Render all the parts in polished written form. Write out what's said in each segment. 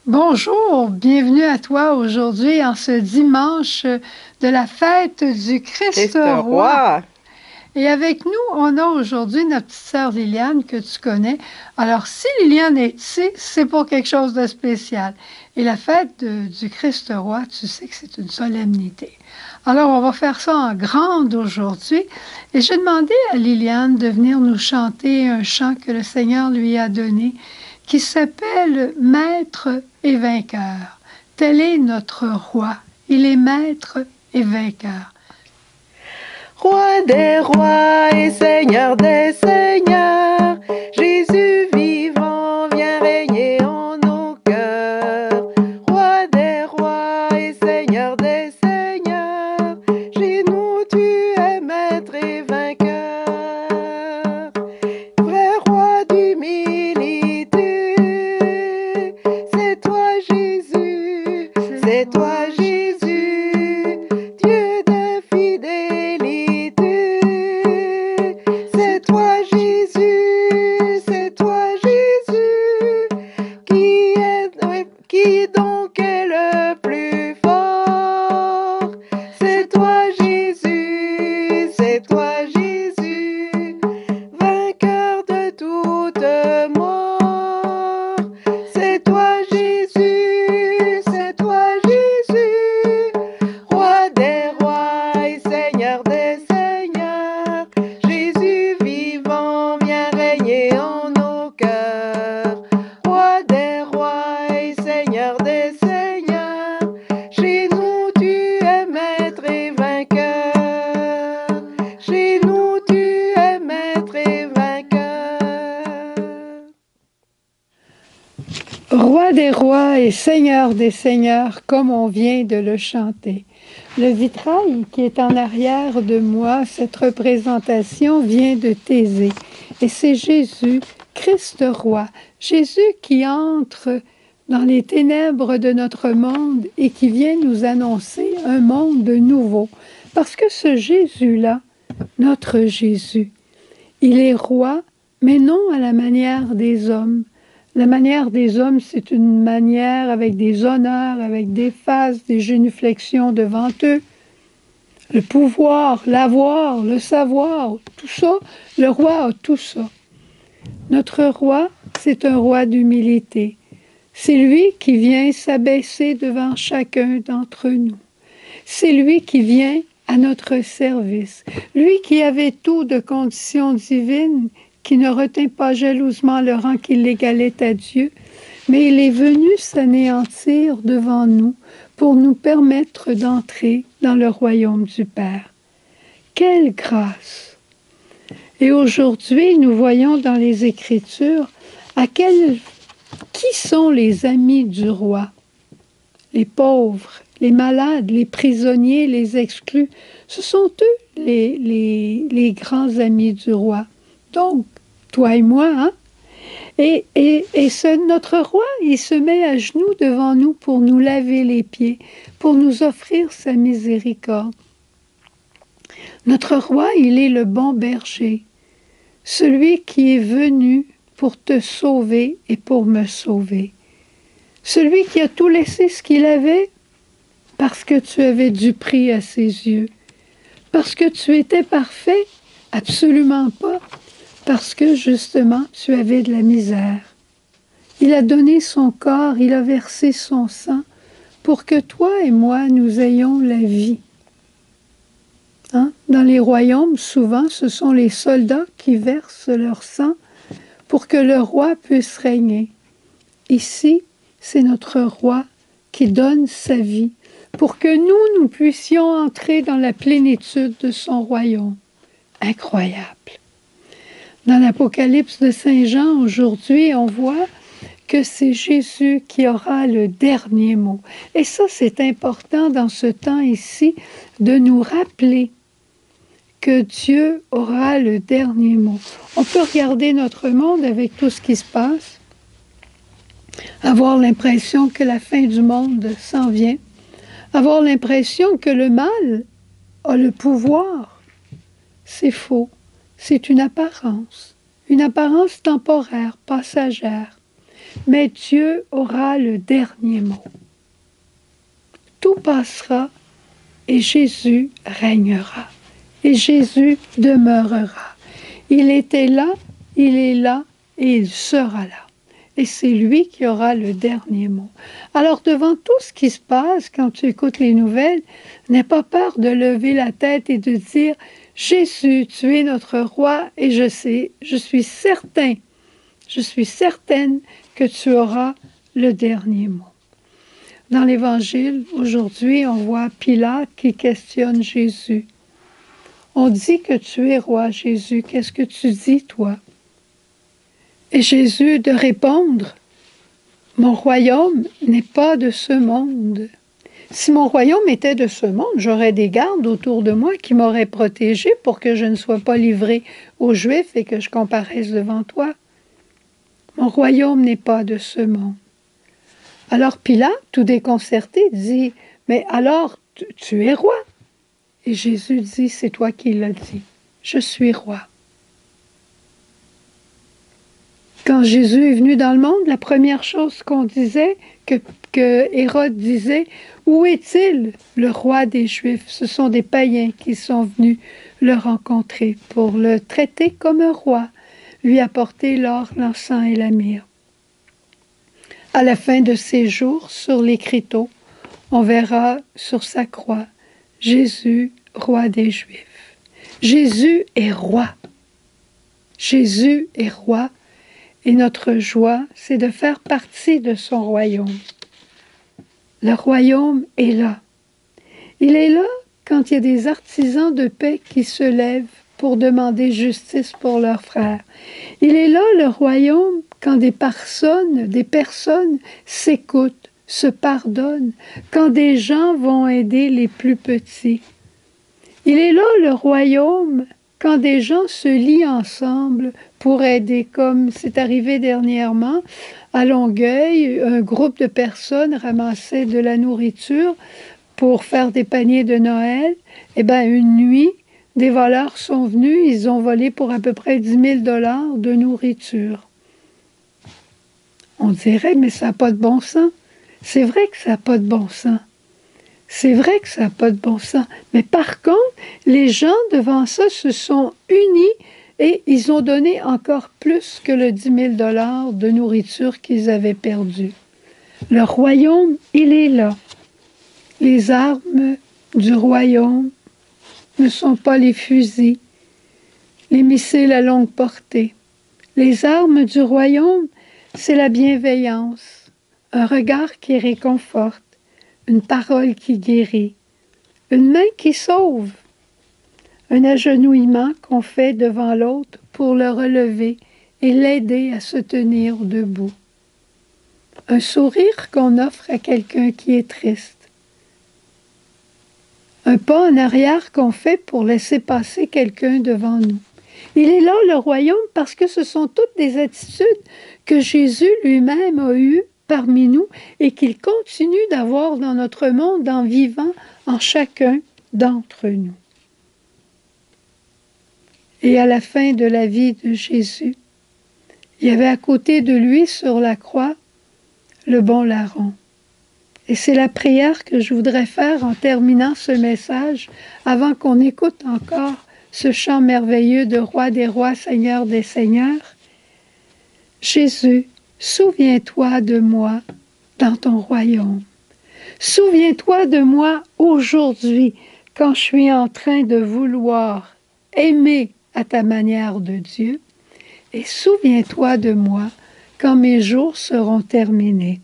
Bonjour, bienvenue à toi aujourd'hui en ce dimanche de la fête du Christ Christ roi. roi. Et avec nous, on a aujourd'hui notre petite sœur Liliane que tu connais. Alors, si Liliane est ici, c'est pour quelque chose de spécial. Et la fête du Christ roi, tu sais que c'est une solennité. Alors, on va faire ça en grande aujourd'hui. Et j'ai demandé à Liliane de venir nous chanter un chant que le Seigneur lui a donné qui s'appelle Maître et vainqueur. Tel est notre roi. Il est maître et vainqueur. Roi des rois et Seigneur des seigneurs, Jésus vivant vient régner en nos cœurs. Roi des rois et Seigneur des seigneurs, chez nous tu es maître et vainqueur. Vrai roi d'humilité, c'est toi Jésus, c'est toi Jésus, Dieu de fidélité. C'est toi Jésus, c'est toi Jésus, qui donc est le plus fort. C'est toi Jésus, c'est toi Jésus, vainqueur de toute mort. C'est toi Jésus, c'est toi Jésus, roi des rois et Seigneur des seigneurs. Jésus vivant vient régner en nos cœurs. Roi des rois et Seigneur des seigneurs, chez nous tu es maître et vainqueur. Chez nous tu es maître et vainqueur. Roi des rois et Seigneur des seigneurs, comme on vient de le chanter. Le vitrail qui est en arrière de moi, cette représentation vient de Thésée. Et c'est Jésus, Christ roi. Jésus qui entre dans les ténèbres de notre monde et qui vient nous annoncer un monde nouveau. Parce que ce Jésus-là, notre Jésus, il est roi, mais non à la manière des hommes. La manière des hommes, c'est une manière avec des honneurs, avec des faces, des génuflexions devant eux. Le pouvoir, l'avoir, le savoir, tout ça, le roi a tout ça. Notre roi, c'est un roi d'humilité. C'est lui qui vient s'abaisser devant chacun d'entre nous. C'est lui qui vient à notre service. Lui qui avait tout de conditions divines, qui ne retint pas jalousement le rang qui l'égalait à Dieu, mais il est venu s'anéantir devant nous pour nous permettre d'entrer dans le royaume du Père. Quelle grâce! Et aujourd'hui, nous voyons dans les Écritures qui sont les amis du roi? Les pauvres, les malades, les prisonniers, les exclus. Ce sont eux les grands amis du roi. Donc, toi et moi, hein? Et notre roi, il se met à genoux devant nous pour nous laver les pieds, pour nous offrir sa miséricorde. Notre roi, il est le bon berger, celui qui est venu pour te sauver et pour me sauver. Celui qui a tout laissé ce qu'il avait parce que tu avais du prix à ses yeux. Parce que tu étais parfait? Absolument pas. Parce que, justement, tu avais de la misère. Il a donné son corps, il a versé son sang pour que toi et moi, nous ayons la vie. Hein? Dans les royaumes, souvent, ce sont les soldats qui versent leur sang pour que le roi puisse régner. Ici, c'est notre roi qui donne sa vie pour que nous puissions entrer dans la plénitude de son royaume. Incroyable. Dans l'Apocalypse de Saint Jean, aujourd'hui, on voit que c'est Jésus qui aura le dernier mot. Et ça, c'est important dans ce temps ici de nous rappeler que Dieu aura le dernier mot. On peut regarder notre monde avec tout ce qui se passe, avoir l'impression que la fin du monde s'en vient, avoir l'impression que le mal a le pouvoir. C'est faux. C'est une apparence temporaire, passagère. mais Dieu aura le dernier mot. Tout passera et Jésus régnera. Et Jésus demeurera. Il était là, il est là et il sera là. Et c'est lui qui aura le dernier mot. Alors devant tout ce qui se passe, quand tu écoutes les nouvelles, n'aie pas peur de lever la tête et de dire « Jésus, tu es notre roi et je suis certaine que tu auras le dernier mot. » Dans l'Évangile, aujourd'hui, on voit Pilate qui questionne Jésus. On dit que tu es roi, Jésus. Qu'est-ce que tu dis, toi? Et Jésus de répondre, mon royaume n'est pas de ce monde. Si mon royaume était de ce monde, j'aurais des gardes autour de moi qui m'auraient protégé pour que je ne sois pas livré aux Juifs et que je comparaisse devant toi. Mon royaume n'est pas de ce monde. Alors Pilate, tout déconcerté, dit, mais alors tu es roi. Et Jésus dit, c'est toi qui l'as dit, je suis roi. Quand Jésus est venu dans le monde, la première chose qu'on disait, que Hérode disait, où est-il, le roi des Juifs? Ce sont des païens qui sont venus le rencontrer pour le traiter comme un roi, lui apporter l'or, l'encens et la myrrhe. À la fin de ses jours, sur l'écriteau, on verra sur sa croix, Jésus, roi des Juifs. Jésus est roi. Jésus est roi. Et notre joie, c'est de faire partie de son royaume. Le royaume est là. Il est là quand il y a des artisans de paix qui se lèvent pour demander justice pour leurs frères. Il est là, le royaume, quand des personnes s'écoutent, se pardonnent, quand des gens vont aider les plus petits. Il est là, le royaume, quand des gens se lient ensemble pour aider, comme c'est arrivé dernièrement à Longueuil, un groupe de personnes ramassait de la nourriture pour faire des paniers de Noël. Eh bien, une nuit, des voleurs sont venus, ils ont volé pour à peu près 10 000 $ de nourriture. On dirait, mais ça n'a pas de bon sens. C'est vrai que ça n'a pas de bon sens. C'est vrai que ça n'a pas de bon sens. Mais par contre, les gens devant ça se sont unis et ils ont donné encore plus que le 10 000 $ de nourriture qu'ils avaient perdu. Le royaume, il est là. Les armes du royaume ne sont pas les fusils, les missiles à longue portée. Les armes du royaume, c'est la bienveillance, un regard qui réconforte, une parole qui guérit, une main qui sauve, un agenouillement qu'on fait devant l'autre pour le relever et l'aider à se tenir debout, un sourire qu'on offre à quelqu'un qui est triste, un pas en arrière qu'on fait pour laisser passer quelqu'un devant nous. Il est là, le royaume, parce que ce sont toutes des attitudes que Jésus lui-même a eues parmi nous et qu'il continue d'avoir dans notre monde en vivant en chacun d'entre nous. Et à la fin de la vie de Jésus, il y avait à côté de lui sur la croix le bon larron. Et c'est la prière que je voudrais faire en terminant ce message avant qu'on écoute encore ce chant merveilleux de Roi des rois, Seigneur des seigneurs. Jésus, souviens-toi de moi dans ton royaume. Souviens-toi de moi aujourd'hui quand je suis en train de vouloir aimer à ta manière de Dieu. Et souviens-toi de moi quand mes jours seront terminés.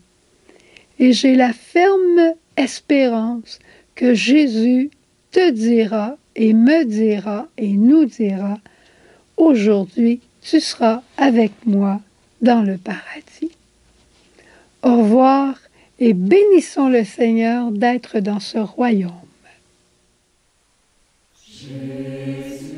Et j'ai la ferme espérance que Jésus te dira et me dira et nous dira, aujourd'hui tu seras avec moi dans le paradis. Au revoir et bénissons le Seigneur d'être dans ce royaume. Jésus.